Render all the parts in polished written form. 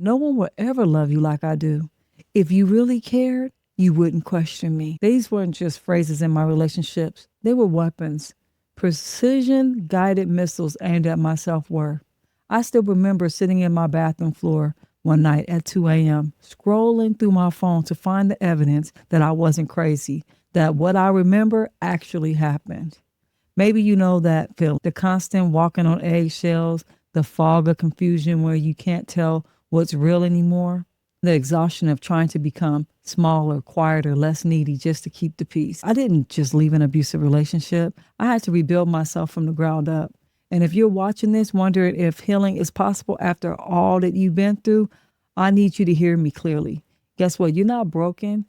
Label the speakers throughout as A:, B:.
A: No one will ever love you like I do. If you really cared, you wouldn't question me. These weren't just phrases in my relationships. They were weapons. Precision guided missiles aimed at my self-worth. I still remember sitting in my bathroom floor one night at 2 a.m., scrolling through my phone to find the evidence that I wasn't crazy, that what I remember actually happened. Maybe you know that feeling, the constant walking on eggshells, the fog of confusion where you can't tell what's real anymore, the exhaustion of trying to become smaller, quieter, less needy just to keep the peace. I didn't just leave an abusive relationship. I had to rebuild myself from the ground up. And if you're watching this wondering if healing is possible after all that you've been through, I need you to hear me clearly. Guess what? You're not broken.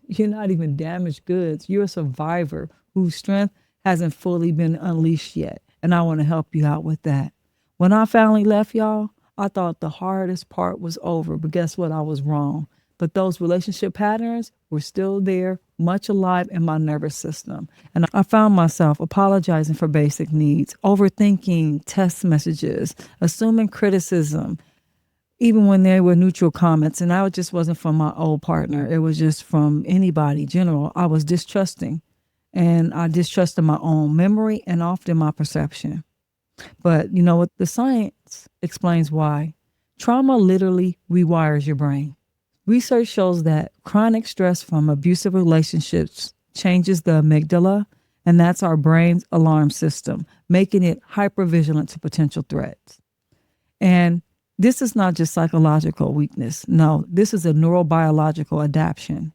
A: You're not even damaged goods. You're a survivor whose strength hasn't fully been unleashed yet. And I want to help you out with that. When I finally left, y'all, I thought the hardest part was over. But guess what? I was wrong. But those relationship patterns were still there, much alive in my nervous system. And I found myself apologizing for basic needs, overthinking text messages, assuming criticism, even when they were neutral comments. And that just wasn't from my old partner. It was just from anybody, general. I was distrusting. And I distrusted my own memory and often my perception. But you know what? The science explains why. Trauma literally rewires your brain. Research shows that chronic stress from abusive relationships changes the amygdala, and that's our brain's alarm system, making it hypervigilant to potential threats. And this is not just psychological weakness. No, this is a neurobiological adaptation.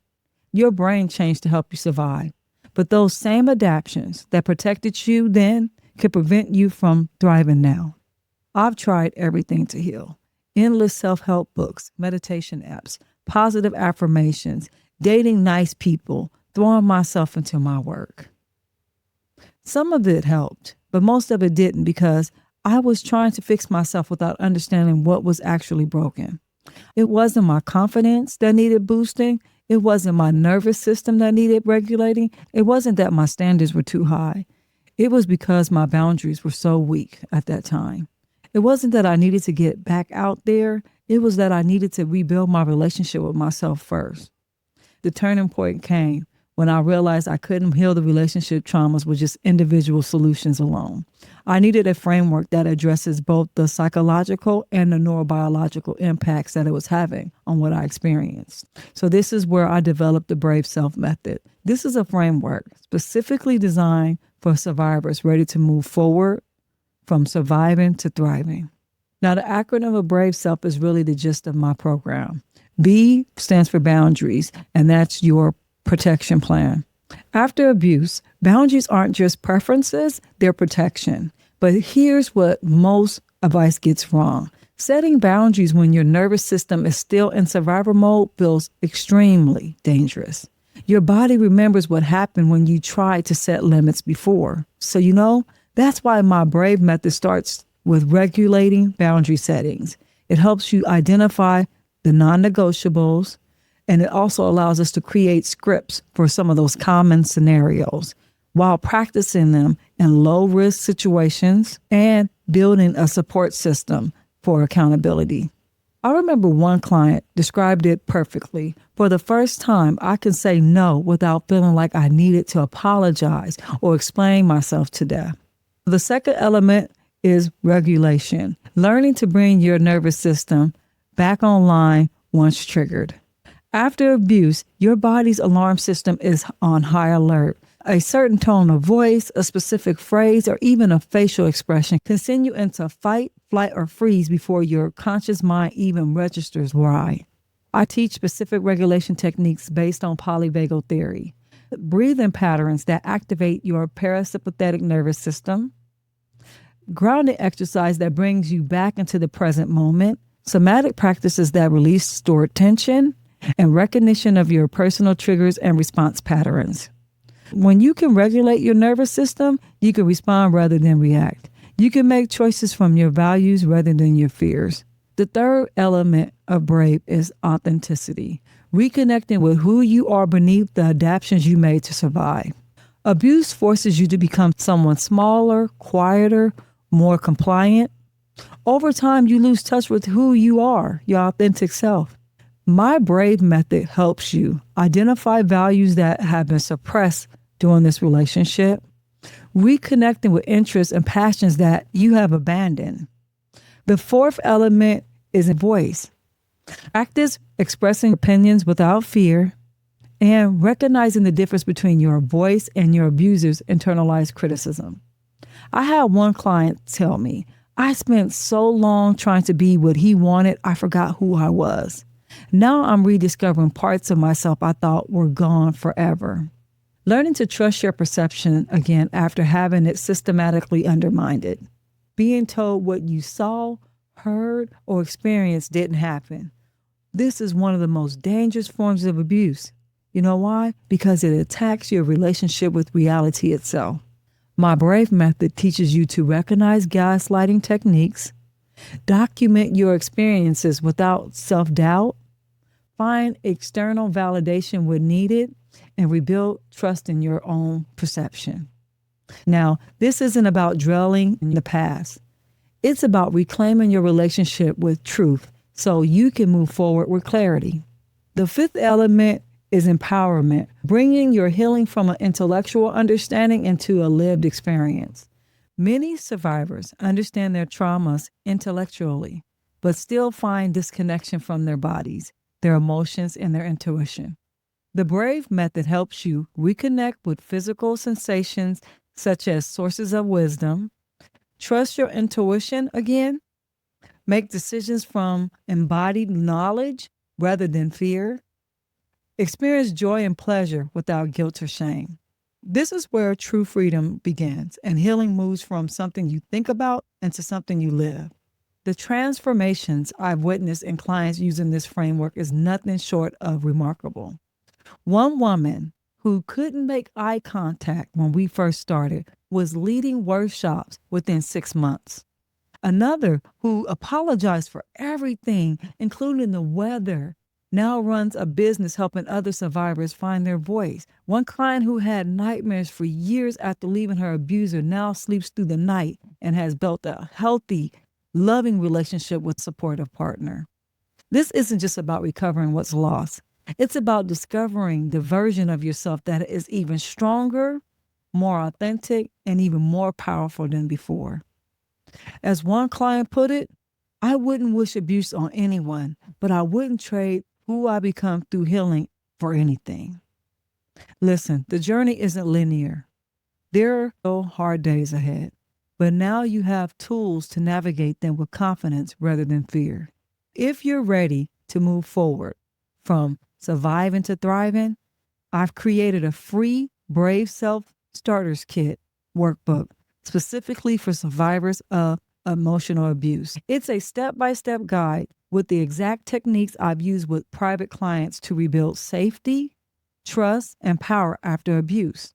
A: Your brain changed to help you survive. But those same adaptations that protected you then can prevent you from thriving now. I've tried everything to heal. Endless self-help books, meditation apps, positive affirmations, dating nice people, throwing myself into my work. Some of it helped, but most of it didn't because I was trying to fix myself without understanding what was actually broken. It wasn't my confidence that needed boosting. It wasn't my nervous system that needed regulating. It wasn't that my standards were too high. It was because my boundaries were so weak at that time. It wasn't that I needed to get back out there. It was that I needed to rebuild my relationship with myself first. The turning point came when I realized I couldn't heal the relationship traumas with just individual solutions alone. I needed a framework that addresses both the psychological and the neurobiological impacts that it was having on what I experienced. So this is where I developed the B.R.A.V.E. Self Method. This is a framework specifically designed for survivors ready to move forward from surviving to thriving. Now, the acronym of B.R.A.V.E. Self is really the gist of my program. B stands for boundaries, and that's your protection plan. After abuse, boundaries aren't just preferences, they're protection. But here's what most advice gets wrong. Setting boundaries when your nervous system is still in survivor mode feels extremely dangerous. Your body remembers what happened when you tried to set limits before. So, that's why my B.R.A.V.E. method starts with regulating boundary settings. It helps you identify the non-negotiables, and it also allows us to create scripts for some of those common scenarios while practicing them in low-risk situations and building a support system for accountability. I remember one client described it perfectly. For the first time, I can say no without feeling like I needed to apologize or explain myself to death. The second element is regulation, learning to bring your nervous system back online once triggered. After abuse, your body's alarm system is on high alert. A certain tone of voice, a specific phrase, or even a facial expression can send you into fight, flight, or freeze before your conscious mind even registers why. I teach specific regulation techniques based on polyvagal theory. Breathing patterns that activate your parasympathetic nervous system, grounding exercise that brings you back into the present moment, somatic practices that release stored tension, and recognition of your personal triggers and response patterns. When you can regulate your nervous system, you can respond rather than react. You can make choices from your values rather than your fears. The third element of B.R.A.V.E. is authenticity, reconnecting with who you are beneath the adaptations you made to survive. Abuse forces you to become someone smaller, quieter, more compliant. Over time, you lose touch with who you are, your authentic self. My B.R.A.V.E method helps you identify values that have been suppressed during this relationship, reconnecting with interests and passions that you have abandoned. The fourth element is a voice. Practice expressing opinions without fear and recognizing the difference between your voice and your abuser's internalized criticism. I had one client tell me, I spent so long trying to be what he wanted, I forgot who I was. Now I'm rediscovering parts of myself I thought were gone forever. Learning to trust your perception again after having it systematically undermined. Being told what you saw, heard, or experienced didn't happen. This is one of the most dangerous forms of abuse. You know why? Because it attacks your relationship with reality itself. My B.R.A.V.E method teaches you to recognize gaslighting techniques, document your experiences without self-doubt, find external validation when needed, and rebuild trust in your own perception. Now, this isn't about dwelling in the past. It's about reclaiming your relationship with truth so you can move forward with clarity. The fifth element is empowerment, bringing your healing from an intellectual understanding into a lived experience. Many survivors understand their traumas intellectually, but still find disconnection from their bodies, their emotions, and their intuition. The B.R.A.V.E method helps you reconnect with physical sensations such as sources of wisdom, trust your intuition again, make decisions from embodied knowledge rather than fear, experience joy and pleasure without guilt or shame. This is where true freedom begins and healing moves from something you think about into something you live. The transformations I've witnessed in clients using this framework is nothing short of remarkable. One woman who couldn't make eye contact when we first started was leading workshops within 6 months. Another who apologized for everything, including the weather, now runs a business helping other survivors find their voice. One client who had nightmares for years after leaving her abuser now sleeps through the night and has built a healthy, loving relationship with a supportive partner. This isn't just about recovering what's lost. It's about discovering the version of yourself that is even stronger, more authentic, and even more powerful than before. As one client put it, I wouldn't wish abuse on anyone, but I wouldn't trade who I become through healing for anything. Listen, the journey isn't linear. There are still hard days ahead, but now you have tools to navigate them with confidence rather than fear. If you're ready to move forward from surviving to thriving, I've created a free B.R.A.V.E Self Starters Kit workbook specifically for survivors of emotional abuse. It's a step-by-step guide with the exact techniques I've used with private clients to rebuild safety, trust, and power after abuse.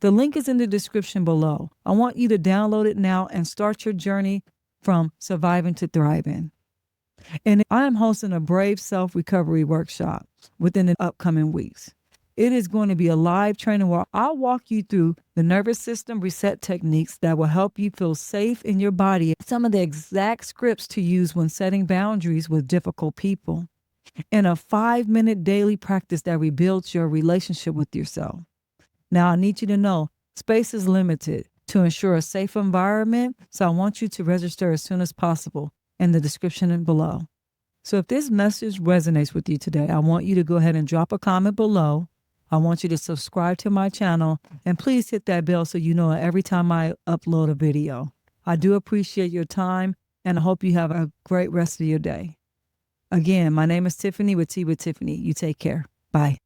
A: The link is in the description below. I want you to download it now and start your journey from surviving to thriving. And I am hosting a B.R.A.V.E Self-Recovery Workshop within the upcoming weeks. It is going to be a live training where I'll walk you through the nervous system reset techniques that will help you feel safe in your body, some of the exact scripts to use when setting boundaries with difficult people, and a 5-minute daily practice that rebuilds your relationship with yourself. Now, I need you to know space is limited to ensure a safe environment, so I want you to register as soon as possible in the description below. So if this message resonates with you today, I want you to go ahead and drop a comment below. I want you to subscribe to my channel and please hit that bell so you know every time I upload a video. I do appreciate your time and I hope you have a great rest of your day. Again, my name is Tiffany with Tea with Tiffany. You take care. Bye.